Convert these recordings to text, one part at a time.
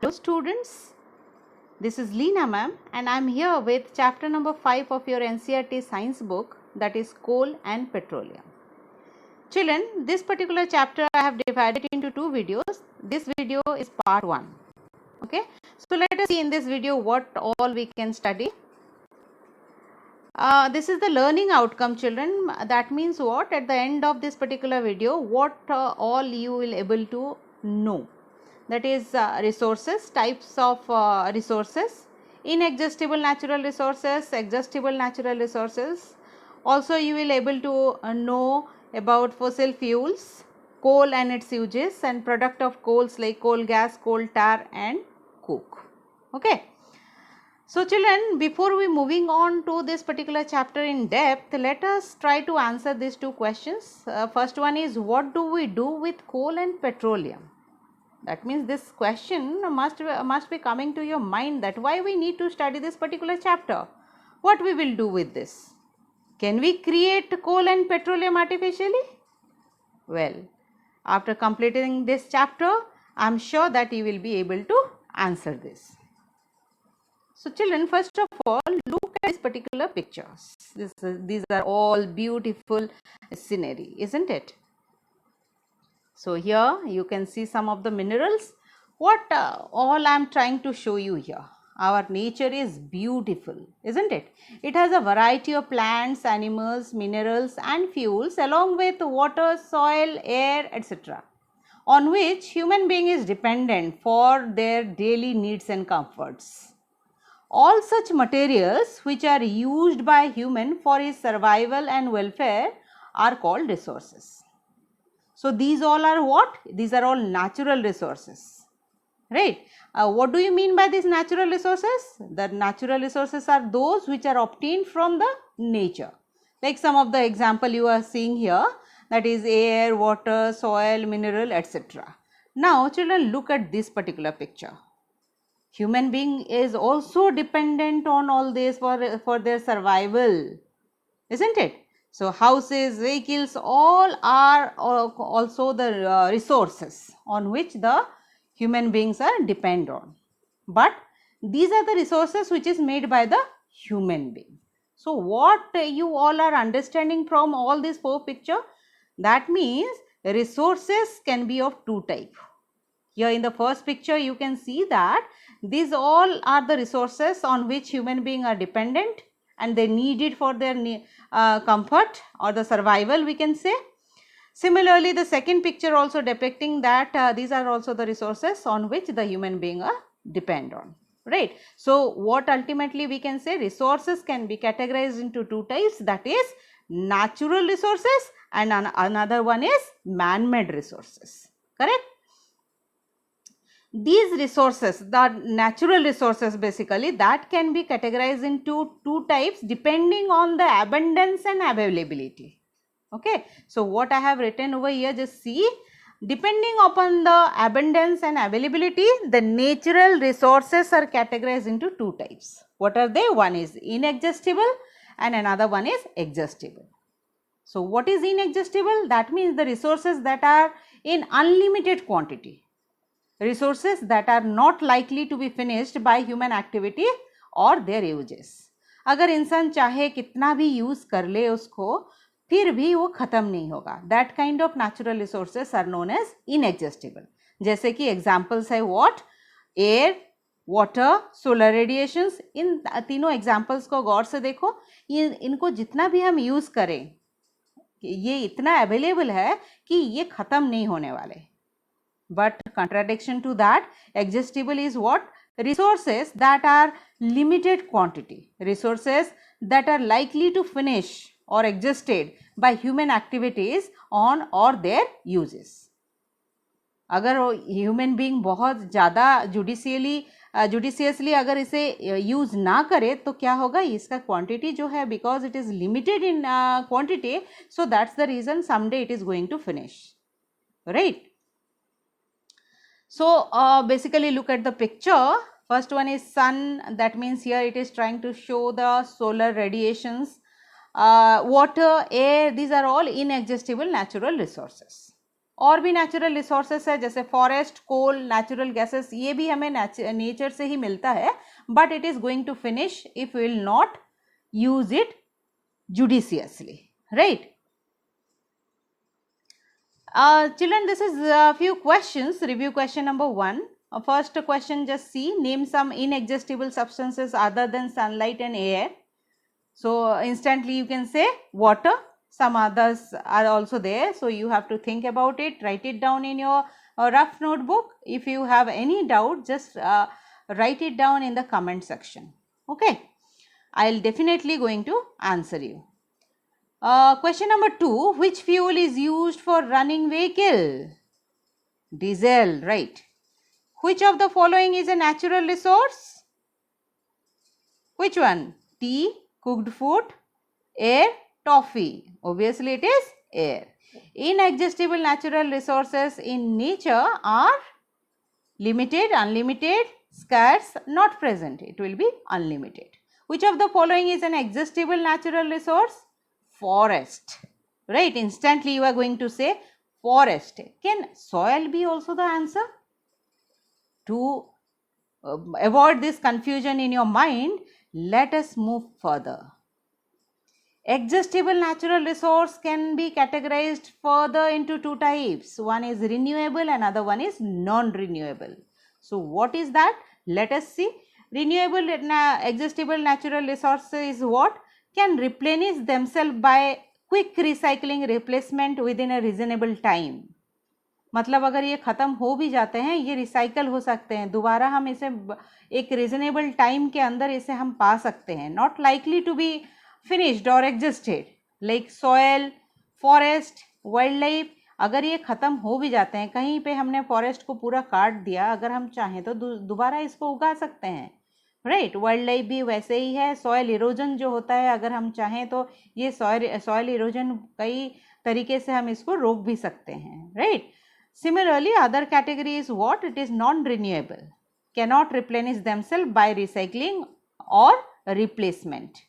Hello students, this is Leena ma'am and I am here with chapter number 5 of your NCERT science book, that is coal and petroleum. Children, this particular chapter I have divided into two videos. This video is part 1. Okay, so let us see in this video what all we can study. This is the learning outcome, children. That means what? At the end of this particular video, what all you will able to know. That is resources, types of resources, inexhaustible natural resources, exhaustible natural resources. Also you will able to know about fossil fuels, coal and its uses, and product of coals like coal gas, coal tar and coke. Okay. So children, before we moving on to this particular chapter in depth, let us try to answer these two questions. First one is, what do we do with coal and petroleum? That means this question must be coming to your mind, that why we need to study this particular chapter. What we will do with this? Can we create coal and petroleum artificially? Well, after completing this chapter, I am sure that you will be able to answer this. So children, first of all, look at these particular pictures. These are all beautiful scenery, isn't it? So here you can see some of the minerals. What all I am trying to show you here. Our nature is beautiful, isn't it? It has a variety of plants, animals, minerals and fuels along with water, soil, air, etc., on which human being is dependent for their daily needs and comforts. All such materials which are used by human for his survival and welfare are called resources. So these all are what? These are all natural resources, right? What do you mean by these natural resources? The natural resources are those which are obtained from the nature. Like some of the example you are seeing here, that is air, water, soil, mineral, etc. Now children, look at this particular picture. Human being is also dependent on all this for their survival, isn't it? So houses, vehicles, all are also the resources on which the human beings are depend on. But these are the resources which is made by the human being. So what you all are understanding from all these four picture? That means resources can be of two type. Here in the first picture you can see that these all are the resources on which human beings are dependent and they need it for their comfort or the survival, we can say. Similarly, the second picture also depicting that these are also the resources on which the human being are depend on, right? So what ultimately we can say, resources can be categorized into two types, that is natural resources and another one is man-made resources, correct? These resources, the natural resources basically, that can be categorized into two types depending on the abundance and availability. Okay, so what I have written over here, just see, depending upon the abundance and availability, the natural resources are categorized into two types. What are they? One is inexhaustible and another one is exhaustible. So what is inexhaustible? That means the resources that are in unlimited quantity, resources that are not likely to be finished by human activity or their uses. अगर इंसान चाहे कितना भी use कर ले उसको, फिर भी वो खत्म नहीं होगा. That kind of natural resources are known as inexhaustible. जैसे कि एग्जांपल्स है what? Air, water, solar radiations. इन तीनों एग्जांपल्स को गौर से देखो. ये इनको जितना भी हम यूज करें, ये इतना अवेलेबल है कि ये खत्म नहीं होने वाले. But contradiction to that, exhaustible is what? Resources that are limited quantity, resources that are likely to finish or exhausted by human activities on or their uses. अगर ह्यूमन बीइंग बहुत ज़्यादा जुडिशियसली अगर इसे यूज़ ना करे तो क्या होगा? इसका क्वांटिटी जो है, because it is limited in quantity, so that's the reason someday it is going to finish, right? So basically look at the picture. First one is sun, that means here it is trying to show the solar radiations. Water, air, these are all inexhaustible natural resources. और भी natural resources है जैसे forest, कोल, natural gases, ये भी हमें nature से ही मिलता है, but it is going to finish if we will not use it judiciously, right? Children, this is a few questions. Review question number 1. First question, just see, name some inexhaustible substances other than sunlight and air. So instantly you can say water. Some others are also there, so you have to think about it, write it down in your rough notebook. If you have any doubt, just write it down in the comment section. Okay, I'll definitely going to answer you. Question number 2, which fuel is used for running vehicle? Diesel, right. Which of the following is a natural resource? Which one? Tea, cooked food, air, toffee. Obviously it is air. Inexhaustible natural resources in nature are limited, unlimited, scarce, not present. It will be unlimited. Which of the following is an exhaustible natural resource? Forest, right? Instantly you are going to say forest. Can soil be also the answer? To avoid this confusion in your mind, let us move further. Exhaustible natural resource can be categorized further into 2 types. One is renewable, another one is non-renewable. So what is that? Let us see. Renewable exhaustible natural resources is what? Can replenish themselves by quick recycling replacement within a reasonable time. मतलब अगर ये ख़त्म हो भी जाते हैं, ये recycle हो सकते हैं, दोबारा हम इसे एक रीजनेबल टाइम के अंदर इसे हम पा सकते हैं. Not likely to be finished और exhausted, like soil, forest, wildlife. अगर ये ख़त्म हो भी जाते हैं, कहीं पे हमने फॉरेस्ट को पूरा काट दिया, अगर हम चाहें तो दोबारा इसको उगा सकते हैं, राइट. वाइल्ड लाइफ भी वैसे ही है. सॉयल इरोजन जो होता है, अगर हम चाहें तो ये सॉयल इरोजन कई तरीके से हम इसको रोक भी सकते हैं, right. Similarly, other category is what? It is non-renewable, cannot replenish themselves by recycling or replacement.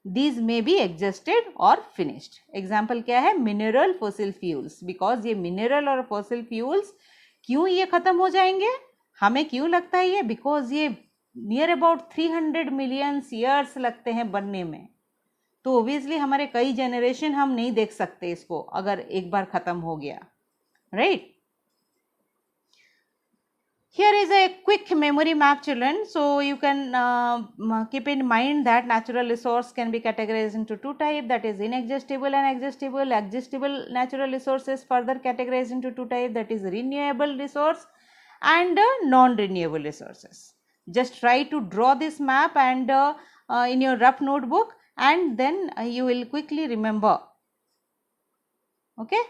These may be exhausted or finished. Example क्या है? Mineral fossil fuels. Because ये mineral और fossil fuels क्यों ये खत्म हो जाएंगे? हमें क्यों लगता है ये? Because ये near about 300 million years लगते हैं बनने में. तो obviously हमारे कई generation हम नहीं देख सकते इसको अगर एक बार खत्म हो गया, right? Here is a quick memory map, children. So you can keep in mind that natural resource can be categorized into 2 types, that is inexhaustible and exhaustible. Exhaustible natural resources further categorized into 2 types, that is renewable resource and non-renewable resources. Just try to draw this map and in your rough notebook, and then you will quickly remember. Okay.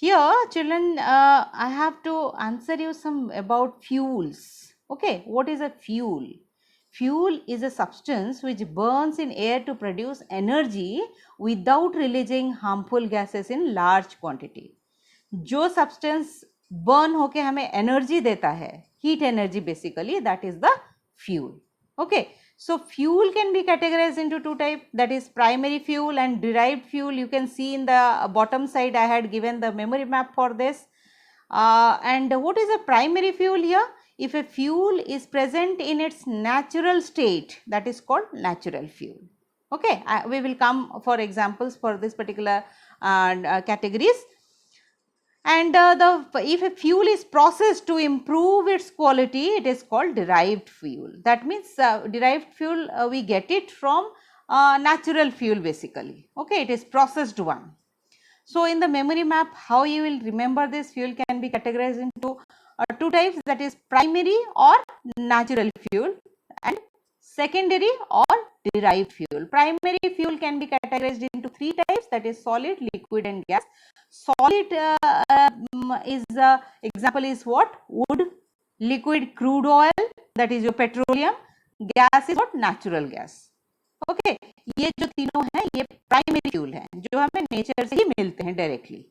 Here, children, I have to answer you some about fuels. Okay, what is a fuel? Fuel is a substance which burns in air to produce energy without releasing harmful gases in large quantity. जो substance burn होके हमें energy देता है, heat energy basically, that is the fuel. Okay. So fuel can be categorized into 2 types, that is primary fuel and derived fuel. You can see in the bottom side I had given the memory map for this. And what is a primary fuel here? If a fuel is present in its natural state, that is called natural fuel. Okay, we will come for examples for this particular categories. And if a fuel is processed to improve its quality, it is called derived fuel. That means derived fuel we get it from natural fuel basically. Okay, it is processed one. So in the memory map, how you will remember this fuel can be categorized into 2 types, that is primary or natural fuel and secondary or derived fuel. Primary fuel can be categorized into 3 types, that is solid, liquid and gas. Solid is example is what? Wood. Liquid, crude oil, that is your petroleum. Gas is what? Natural gas. Okay, ये जो तीनों हैं ये primary fuel हैं जो हमें nature से ही मिलते हैं डायरेक्टली.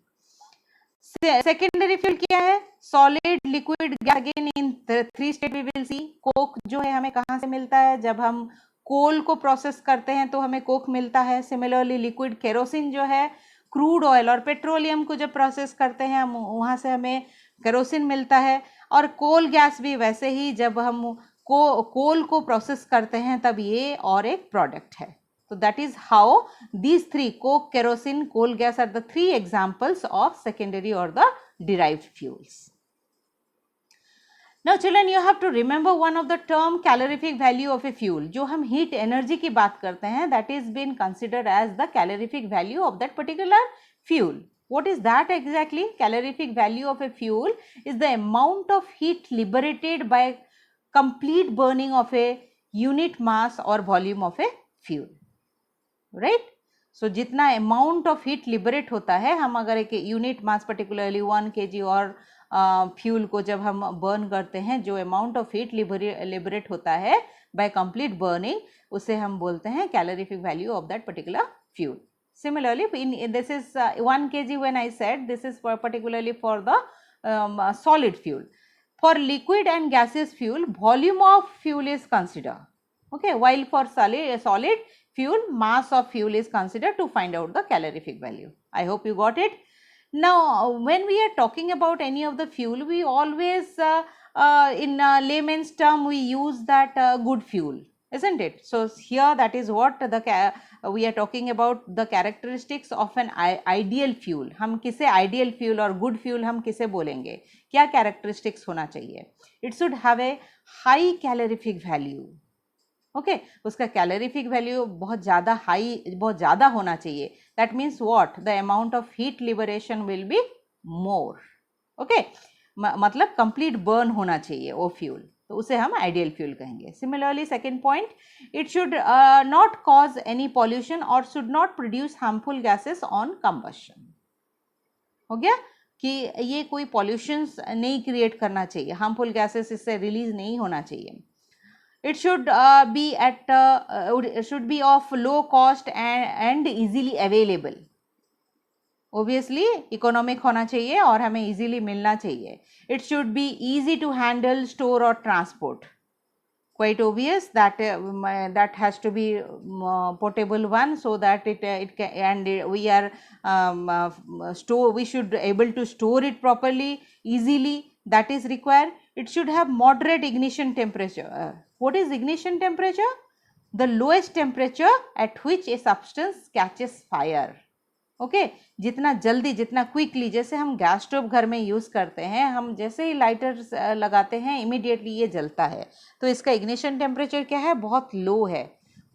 सेकेंडरी फ्यूल क्या है? Solid, liquid, gas. Again in 3 state we will see. Coke जो है हमें कहाँ से मिलता है? जब हम कोल को प्रोसेस करते हैं तो हमें कोक मिलता है. सिमिलरली लिक्विड केरोसिन जो है क्रूड ऑयल और पेट्रोलियम को जब प्रोसेस करते हैं हम वहाँ से हमें केरोसिन मिलता है, और कोल गैस भी वैसे ही जब हम कोल को प्रोसेस करते हैं तब ये और एक प्रोडक्ट है. So that is how these three, coke, kerosene, coal gas, are the three examples of secondary or the derived fuels. Now children, you have to remember one of the term calorific value of a fuel. जो हम heat energy की बात करते हैं, that is been considered as the calorific value of that particular fuel. What is that exactly? Calorific value of a fuel is the amount of heat liberated by complete burning of a unit mass or volume of a fuel. Right. So जितना amount of heat liberate होता है, हम अगर एक unit mass particularly 1 kg और fuel को जब हम बर्न करते हैं, जो अमाउंट ऑफ हीट लिबरेट होता है बाय कंप्लीट बर्निंग, उसे हम बोलते हैं calorific value of that particular fuel. Similarly, this is 1 kg when I said this is particularly for the solid fuel. For liquid and gaseous fuel, volume of fuel is considered. Okay, while for solid fuel, mass of fuel is considered to find out the calorific value. I hope you got it. Now, when we are talking about any of the fuel, we always in layman's term we use that good fuel, isn't it? So here that is what we are talking about, the characteristics of an ideal fuel. हम किसे ideal fuel और good fuel हम किसे बोलेंगे, क्या characteristics होना चाहिए? It should have a high calorific value. Okay, उसका कैलोरीफिक वैल्यू बहुत ज़्यादा हाई, बहुत ज़्यादा होना चाहिए. That means what, the amount of heat liberation will be more. Okay, मतलब कंप्लीट बर्न होना चाहिए वो फ्यूल, तो उसे हम आइडियल फ्यूल कहेंगे. Similarly second point, it should not cause any pollution और should not produce harmful gases on combustion. हो गया कि ये कोई पॉल्यूशंस नहीं क्रिएट करना चाहिए, हार्मफुल गैसेस इससे रिलीज नहीं होना चाहिए. It should should be of low cost and easily available. Obviously, economic होना चाहिए और हमें easily मिलना चाहिए. It should be easy to handle, store or transport. Quite obvious that that has to be portable one, so that it can, and we are we should able to store it properly, easily. That is required. It should have moderate ignition temperature. What is ignition temperature? The lowest temperature at which a substance catches fire. Okay, जितना जल्दी, जितना quickly, जैसे हम gas stove घर में use करते हैं, हम जैसे ही लाइटर लगाते हैं इमीडिएटली ये जलता है. तो इसका इग्निशन टेम्परेचर क्या है, बहुत लो है,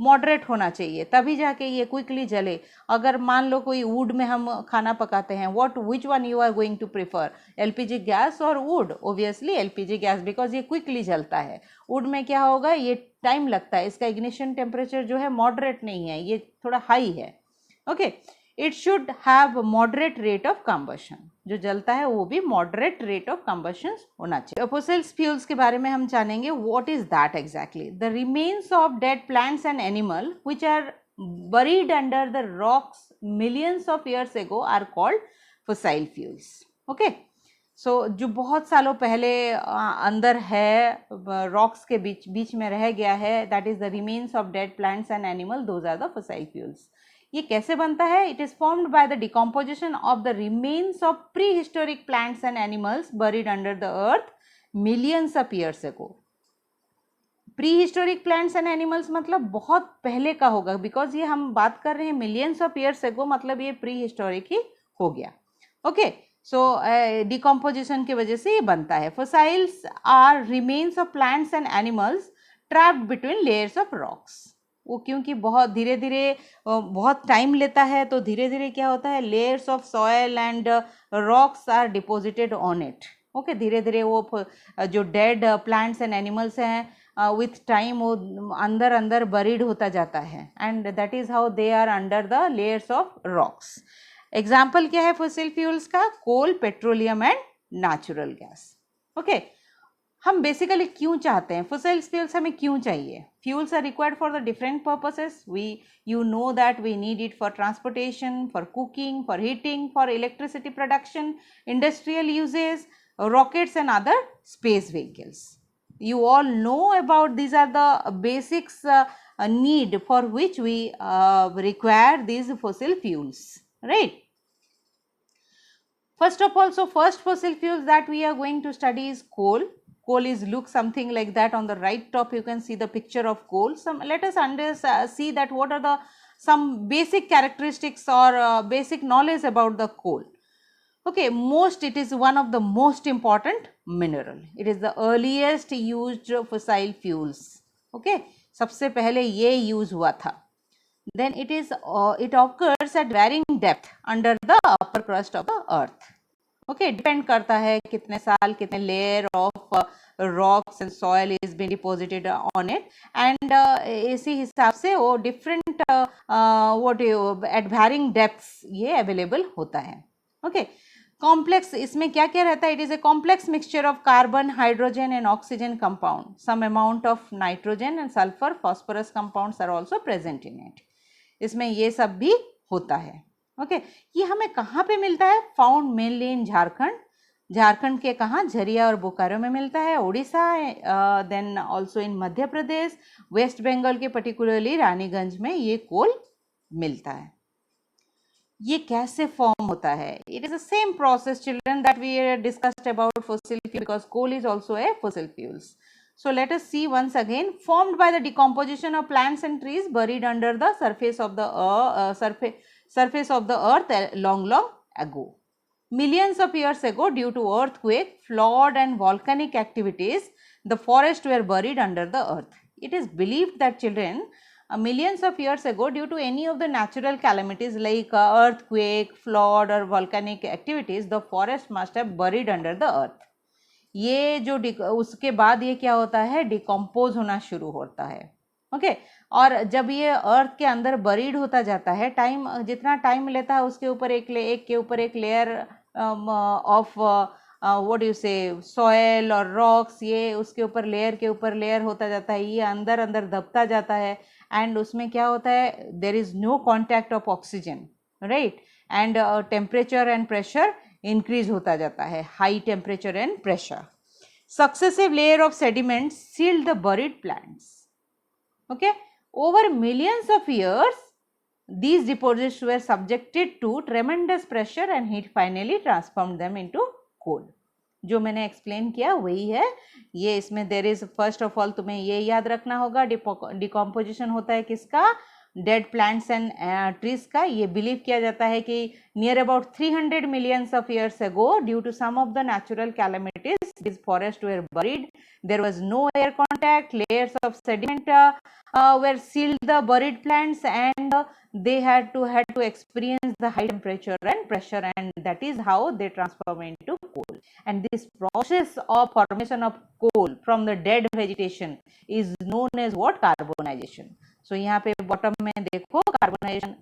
मॉडरेट होना चाहिए, तभी जाके ये क्विकली जले. अगर मान लो कोई वुड में हम खाना पकाते हैं, which one you are going to prefer, LPG gas और wood? Obviously LPG gas, because ये क्विकली जलता है. वुड में क्या होगा, ये टाइम लगता है, इसका इग्निशन टेम्परेचर जो है मॉडरेट नहीं है, ये थोड़ा हाई है. Okay, it should have moderate rate of combustion, जो जलता है वो भी मॉडरेट रेट ऑफ कंबशन होना चाहिए. फोसिल्स फ्यूल्स के बारे में हम जानेंगे. What is that exactly? The remains of dead plants and animal which are buried under the rocks millions of years ago are called fossil fuels. Okay, so जो बहुत सालों पहले अंदर है, रॉक्स के बीच में रह गया है, that is the remains of dead plants and animal, those are the fossil fuels. ये कैसे बनता है? It is formed by the decomposition of the remains of prehistoric plants and animals buried under the earth millions of years ago. Prehistoric plants and animals मतलब बहुत पहले का होगा, because ये हम बात कर रहे हैं millions of years ago, मतलब ये prehistoric ही हो गया. ओके, सो डिकम्पोजिशन की वजह से ये बनता है. Fossils are remains of plants and animals trapped between layers of rocks. वो क्योंकि बहुत धीरे धीरे बहुत टाइम लेता है, तो धीरे धीरे क्या होता है, layers of soil and rocks are deposited on it. Okay, धीरे धीरे वो जो डेड प्लांट्स एंड एनिमल्स हैं विथ टाइम वो अंदर अंदर बरीड होता जाता है, and that is how they are under the layers of rocks. Example क्या है फॉसिल फ्यूल्स का? Coal, petroleum and natural gas. Okay, हम बेसिकली क्यों चाहते हैं फॉसिल फ्यूल्स, हमें क्यों चाहिए? Fuels are required for the different purposes. you know that we need it for transportation, for cooking, for heating, for electricity production, industrial uses, rockets and other space vehicles. You all know about these are the basics need for which we require these fossil fuels, right? First of all, so first fossil fuels that we are going to study is coal. Coal is look something like that. On the right top you can see the picture of coal. Let us see that what are the some basic characteristics or basic knowledge about the coal. Okay, it is one of the most important mineral. It is the earliest used fossil fuels. Okay, सबसे पहले ये use हुआ था. Then it occurs at varying depth under the upper crust of the earth. Okay, depend करता है कितने साल कितने layer of rocks and soil is being deposited on it, and इसी हिसाब से वो different at varying depths ये available होता है. Okay, complex इसमें क्या क्या रहता है? It is a complex mixture of carbon, hydrogen and oxygen compound. Some amount of nitrogen and sulfur, phosphorus compounds are also present in it. इसमें ये सब भी होता है. ओके, ये हमें कहाँ पे मिलता है? Found mainly in Jharkhand. Jharkhand के कहाँ? झरिया और बोकारो में मिलता है. Orissa, then also in Madhya Pradesh, west Bengal के पर्टिकुलरली रानीगंज में ये कोल मिलता है. ये कैसे फॉर्म होता है? It is the same process children that we discussed about fossil fuel, because coal is also a fossil fuels. So let us see once again. Formed by the decomposition of plants and trees buried under the surface of the earth long ago. Millions of years ago, due to earthquake, flood and volcanic activities, the forests were buried under the earth. It is believed that children, millions of years ago, due to any of the natural calamities like earthquake, flood or volcanic activities, the forest must have buried under the earth. ये जो उसके बाद ये क्या होता है? Decompose होना शुरू होता है. ओके, और जब ये अर्थ के अंदर बरीड होता जाता है, जितना टाइम लेता है उसके ऊपर एक के ऊपर एक लेयर ऑफ व्हाट यू से सॉयल और रॉक्स, ये उसके ऊपर लेयर होता जाता है. ये अंदर अंदर दबता जाता है एंड उसमें क्या होता है? There is no contact of oxygen, right, and temperature and pressure increase होता जाता है. High temperature and pressure. Successive layer of sediments sealed the buried plants. Okay, over millions of years these deposits were subjected to tremendous pressure and heat finally transformed them into coal. जो मैंने explain किया वही है ये. इसमें there is first of all तुम्हें ये याद रखना होगा, डिकम्पोजिशन होता है किसका? डेड प्लांट्स एंड ट्रीज का. ये बिलीव किया जाता है कि near about 300 millions of years ago, due to some of the natural calamities, these forests were buried. There was no air contact, layers of sediment were sealed the buried plants, and they had to experience the high temperature and pressure, and that is how they transform into coal. And this process of formation of coal from the dead vegetation is known as what? Carbonization. So यहाँ पे bottom में देखो carbonization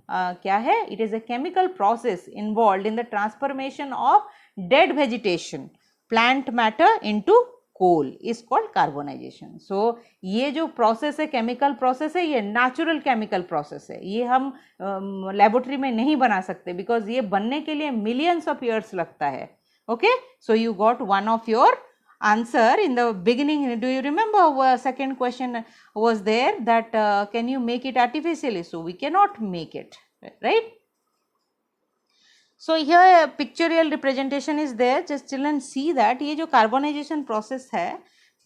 क्या है? It is a chemical process involve in the transformation of dead vegetation plant matter into coal is called carbonization. So ये जो process है, chemical process है, ये नेचुरल केमिकल प्रोसेस है. ये हम लेबोरेटरी में नहीं बना सकते बिकॉज ये बनने के लिए मिलियंस ऑफ ईयर्स लगता है. Okay, so you got one of your answer in the beginning. Do you remember second question was there that can you make it artificially? So we cannot make it, right? So here pictorial representation is there. Just children see that ये जो carbonization process है,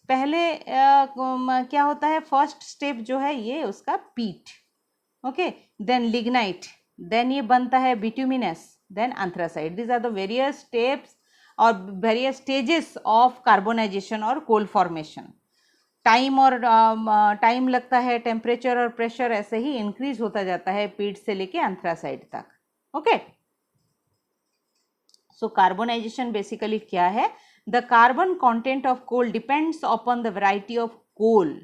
पहले क्या होता है? First step जो है ये उसका पीट. ओके, देन लिग्नाइट, देन ये बनता है bituminous, then anthracite. These are the various steps और वेरियस स्टेजेस ऑफ कार्बोनाइजेशन और कोल फॉर्मेशन. टाइम लगता है, टेम्परेचर और प्रेशर ऐसे ही इंक्रीज होता जाता है पीट से लेके एंथ्रासाइट तक. ओके, सो कार्बोनाइजेशन बेसिकली क्या है? The carbon content of coal depends upon the variety of coal.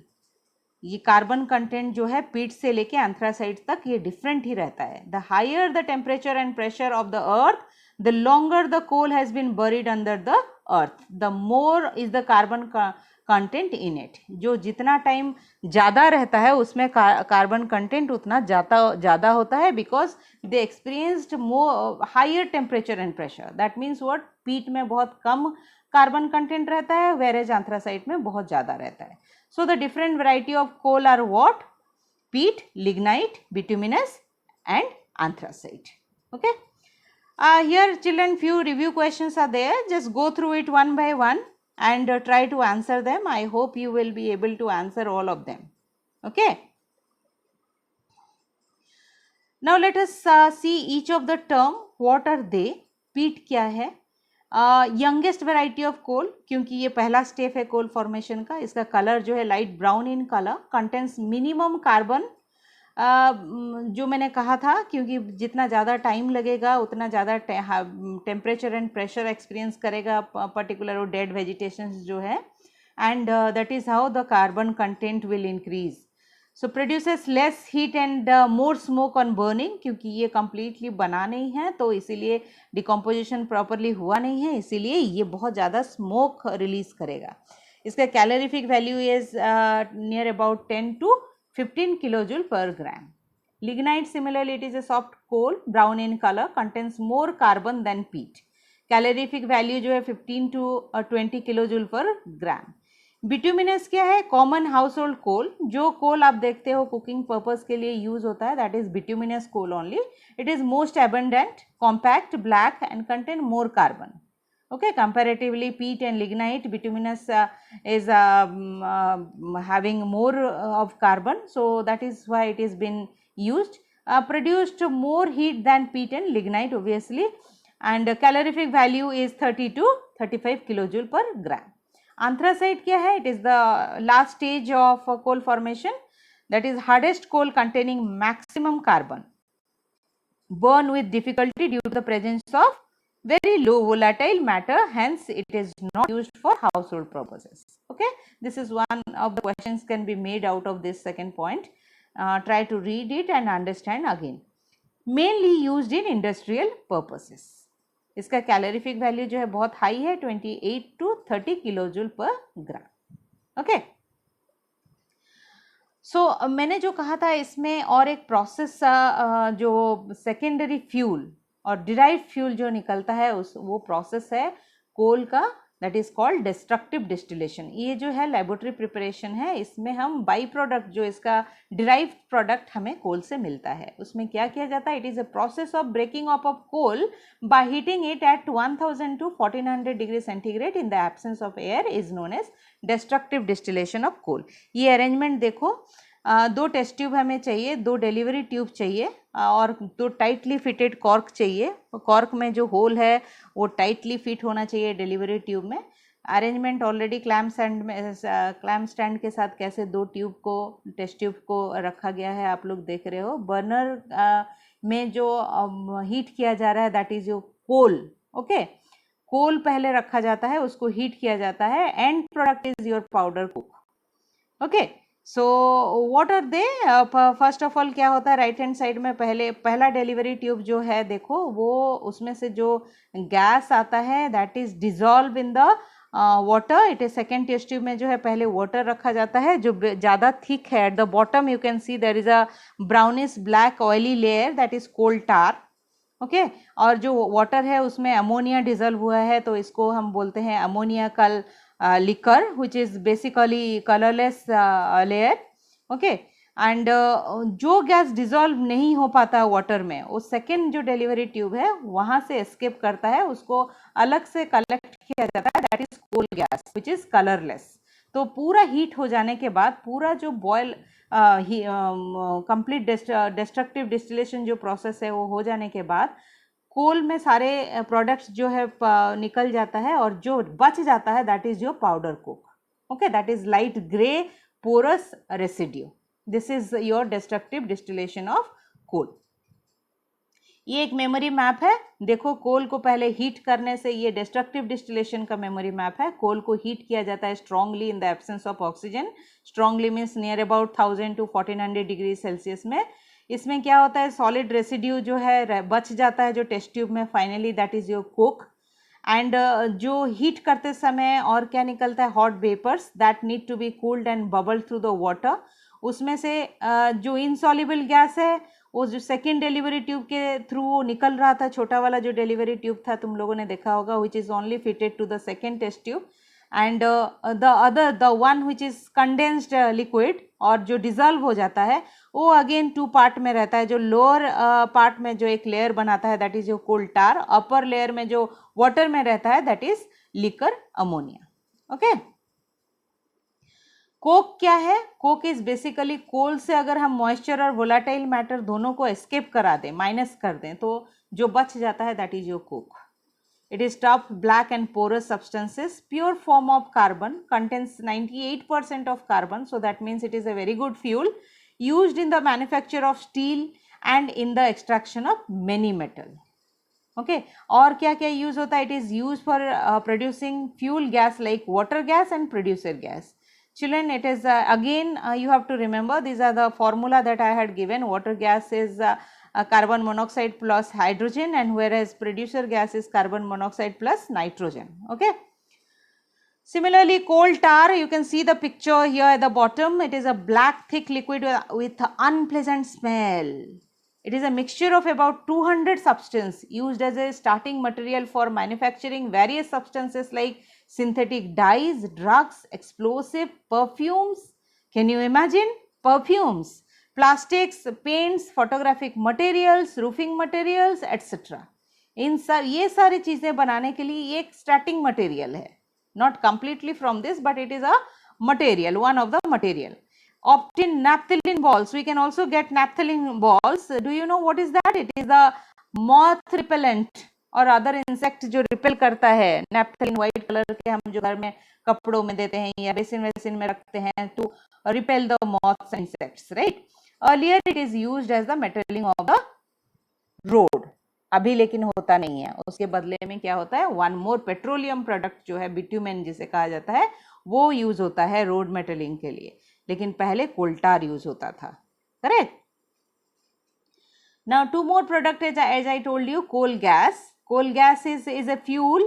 ये कार्बन कंटेंट जो है पीट से लेके एंथ्रासाइट तक ये डिफरेंट ही रहता है. The higher the temperature and pressure of the earth, the longer the coal has been buried under the earth, the more is the carbon content in it. जो जितना टाइम ज़्यादा रहता है उसमें कार्बन कंटेंट उतना ज़्यादा होता है because they experienced more higher temperature and pressure. That means what? Peat में बहुत कम कार्बन कंटेंट रहता है, वेरेज एंथ्रासाइट में बहुत ज़्यादा रहता है. So the different variety of coal are what? Peat, lignite, bituminous and anthracite. Okay, Here children, few review questions are there. Just go through it one by one and try to answer them. I hope you will be able to answer all of them. Okay. Now let us see each of the term. What are they? Peat क्या है? Youngest variety of coal, क्योंकि ये पहला step है कोल formation का. इसका colour जो है light brown in colour, contains minimum carbon. जो मैंने कहा था, क्योंकि जितना ज़्यादा टाइम लगेगा उतना ज़्यादा टेम्परेचर एंड प्रेशर एक्सपीरियंस करेगा पर्टिकुलर वो डेड वेजिटेशन जो है, and that is how the carbon content will increase. So produces less heat and more smoke on burning, क्योंकि ये कम्प्लीटली बना नहीं है तो इसीलिए डिकम्पोजिशन प्रॉपरली हुआ नहीं है, इसीलिए ये बहुत ज़्यादा स्मोक रिलीज करेगा. इसका calorific value is near about 10 to 15 kilojoule per gram. Lignite, similarly, it is a soft coal, brown in color, contains more carbon than peat. Calorific value जो है 15 to 20 kilojoule per gram. Bituminous क्या है? Common household coal. जो coal आप देखते हो cooking purpose के लिए use होता है, that is bituminous coal only. It is most abundant, compact, black and contain more carbon. Okay, comparatively peat and lignite, bituminous is having more of carbon, so that is why it is been used. Produced more heat than peat and lignite obviously, and calorific value is 30 to 35 kilojoule per gram. Anthracite क्या है? It is the last stage of coal formation, that is hardest coal containing maximum carbon, burn with difficulty due to the presence of very low volatile matter, hence it is not used for household purposes. Okay, this is one of the questions can be made out of this second point. Try to read it and understand again. Mainly used in industrial purposes. इसका calorific value जो है बहुत high है, 28 to 30 kilojoule पर ग्राम. Okay, सो मैंने जो कहा था इसमें और एक प्रोसेस जो सेकेंडरी फ्यूल और डिराइव फ्यूल जो निकलता है उस वो प्रोसेस है कोल का, that is called destructive distillation. ये जो है लेबोरेटरी प्रिपरेशन है, इसमें हम बाई प्रोडक्ट जो इसका डिराइव प्रोडक्ट हमें कोल से मिलता है, उसमें क्या किया जाता है? It is a process of breaking up of coal by heating it at 1000 to 1400 degree centigrade in the absence of air is known as destructive distillation of coal. ये अरेंजमेंट देखो, 2 टेस्ट ट्यूब हमें चाहिए, 2 delivery tube चाहिए और 2 tightly fitted cork चाहिए. Cork में जो whole है वो टाइटली फिट होना चाहिए डिलीवरी ट्यूब में. अरेंजमेंट ऑलरेडी क्लैम स्टैंड के साथ कैसे 2 ट्यूब को टेस्ट ट्यूब को रखा गया है आप लोग देख रहे हो. बर्नर में जो हीट किया जा रहा है that is your coal. Okay, coal पहले रखा जाता है, उसको हीट किया जाता है, and product is your powder coke. Okay, so what are they? First of all क्या होता है, राइट हैंड साइड में पहला डिलीवरी ट्यूब जो है देखो, वो उसमें से जो गैस आता है that is dissolve in the water. It is second test tube में जो है पहले वाटर रखा जाता है जो ज़्यादा थिक है. At the bottom you can see there is a brownish black oily layer that is coal tar. Okay, और जो वाटर है उसमें अमोनिया डिजॉल्व हुआ है तो इसको हम बोलते हैं अमोनियाकल liquor, which is basically colorless layer. Okay, and जो गैस डिजॉल्व नहीं हो पाता वाटर में वो सेकेंड जो डिलीवरी ट्यूब है वहाँ से एस्केप करता है, उसको अलग से कलेक्ट किया जाता है, that is coal gas which is colourless. तो पूरा हीट हो जाने के बाद पूरा जो बॉयल कंप्लीट डिस्ट्रक्टिव डिस्टिलेशन जो प्रोसेस है वो हो जाने के बाद कोल में सारे प्रोडक्ट्स जो है निकल जाता है और जो बच जाता है that is your powder coke. Okay, that is light grey porous residue. This is your destructive distillation of coal. ये एक मेमोरी मैप है. देखो, कोल को पहले हीट करने से ये डिस्ट्रक्टिव डिस्टिलेशन का मेमोरी मैप है. कोल को हीट किया जाता है strongly in the absence of oxygen. Strongly means near about 1000 to 1400 degree Celsius में. इसमें क्या होता है, सॉलिड रेसिड्यू जो है बच जाता है जो टेस्ट ट्यूब में, finally that is your coke. And जो हीट करते समय और क्या निकलता है, hot vapours that need to be cooled and bubble through the water. उसमें से जो इनसॉल्युबल गैस है वो जो सेकेंड डिलीवरी ट्यूब के थ्रू निकल रहा था, छोटा वाला जो डिलीवरी ट्यूब था तुम लोगों ने देखा होगा, which is only fitted to the second test tube, and the one which is condensed liquid और जो dissolve हो जाता है वो again two part में रहता है. जो lower part में जो एक layer बनाता है that is जो coal tar, upper layer में जो water में रहता है that is liquor ammonia. Okay. Coke क्या है? कोक इज बेसिकली कोल से अगर हम मॉइस्चर और वोलाटाइल मैटर दोनों को एस्केप करा दें, माइनस कर दें, तो जो बच जाता है that is your Coke. It is tough, black and porous substances, pure form of carbon, contains 98% of carbon, so that means it is a very good fuel used in the manufacture of steel and in the extraction of many metal. Okay, और क्या क्या use होता है? It is used for producing fuel gas like water gas and producer gas. Children, it is again you have to remember these are the formula that I had given. Water gas is carbon monoxide plus hydrogen, and whereas producer gas is carbon monoxide plus nitrogen. Okay. Similarly, coal tar, you can see the picture here at the bottom. It is a black thick liquid with unpleasant smell. It is a mixture of about 200 substances used as a starting material for manufacturing various substances like synthetic dyes, drugs, explosive, perfumes. Can you imagine? Perfumes, plastics, paints, photographic materials, roofing materials, etc. ये सारी चीजें बनाने के लिए एक starting material है. Not completely from this, but it is a material, one of the material. Obtain naphthalene balls. We can also get naphthalene balls. Do you know what is that? It is a moth repellent और other insect जो repel करता है. Naphthalene white colour के हम जो घर में कपड़ों में देते हैं या बेसिन वेसिन में रखते हैं to repel the moths and insects, right. Earlier it is used as the metalling of the road. अभी लेकिन होता नहीं है. उसके बदले में क्या होता है? वन मोर पेट्रोलियम प्रोडक्ट जो है बिट्यूमेन जिसे कहा जाता है वो यूज होता है रोड मेटलिंग के लिए. लेकिन पहले कोल टार यूज होता था. Correct. Now two more products as I told you. Coal gas. Coal gas is a fuel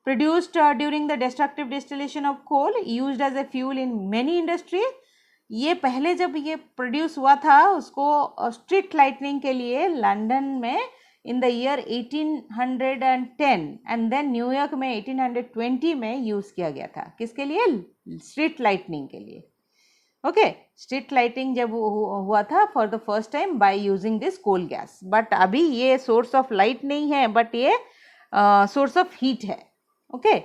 produced during the destructive distillation of coal, used as a fuel in many industries. ये पहले जब ये produce हुआ था उसको street lightning के लिए London में in the year 1810 and then New York में 1820 में यूज किया गया था. किसके लिए? स्ट्रीट लाइटनिंग के लिए. ओके, स्ट्रीट लाइटिंग जब हुआ था for the first time by using this coal gas. But अभी ये सोर्स ऑफ लाइट नहीं है, बट ये सोर्स ऑफ हीट है. Okay.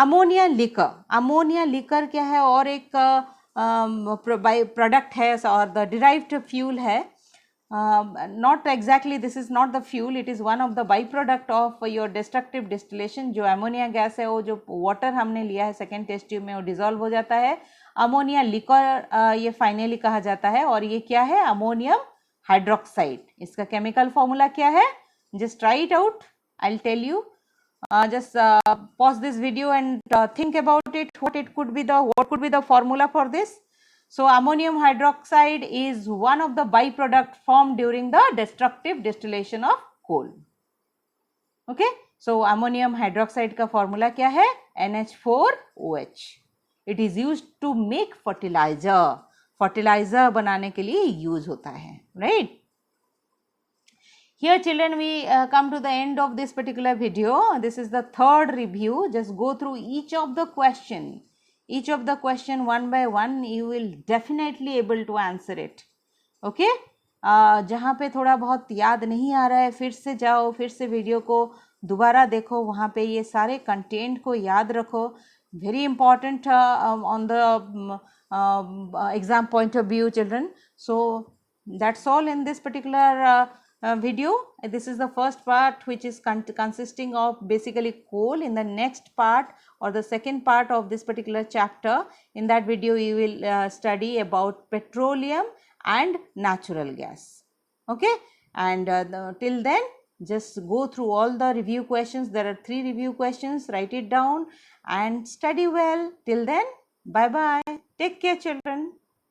Ammonia liquor. Ammonia liquor क्या है? और एक प्रोडक्ट है और द डिराइव्ड फ्यूल है. Not exactly, this is not the fuel, it is one of the byproduct of your destructive distillation. जो अमोनिया गैस है वो जो वाटर हमने लिया है सेकेंड टेस्ट ट्यूब में वो डिजोल्व हो जाता है. अमोनिया लिकर ये फाइनली कहा जाता है. और ये क्या है? Ammonium hydroxide. इसका केमिकल फॉर्मूला क्या है? Just try it out. I will tell you. Just pause this video and think about it. What could be the formula for this? So ammonium hydroxide is one of the byproduct formed during the destructive distillation of coal. Okay. So ammonium hydroxide का formula क्या है? NH4OH. It is used to make fertilizer. Fertilizer बनाने के लिए use होता है, right? Here children, we come to the end of this particular video. This is the third review. Just go through each of the question. Each of the question one by one, you will definitely able to answer it. Okay? जहाँ पे थोड़ा बहुत याद नहीं आ रहा है फिर से जाओ, फिर से वीडियो को दोबारा देखो, वहाँ पे ये सारे कंटेंट को याद रखो. Very important on the exam point of view, children. So that's all in this particular video. This is the first part which is consisting of basically coal. In the next part or the second part of this particular chapter, in that video you will study about petroleum and natural gas. Okay, and till then just go through all the review questions. There are 3 review questions. Write it down and study well. Till then, bye bye. Take care, children.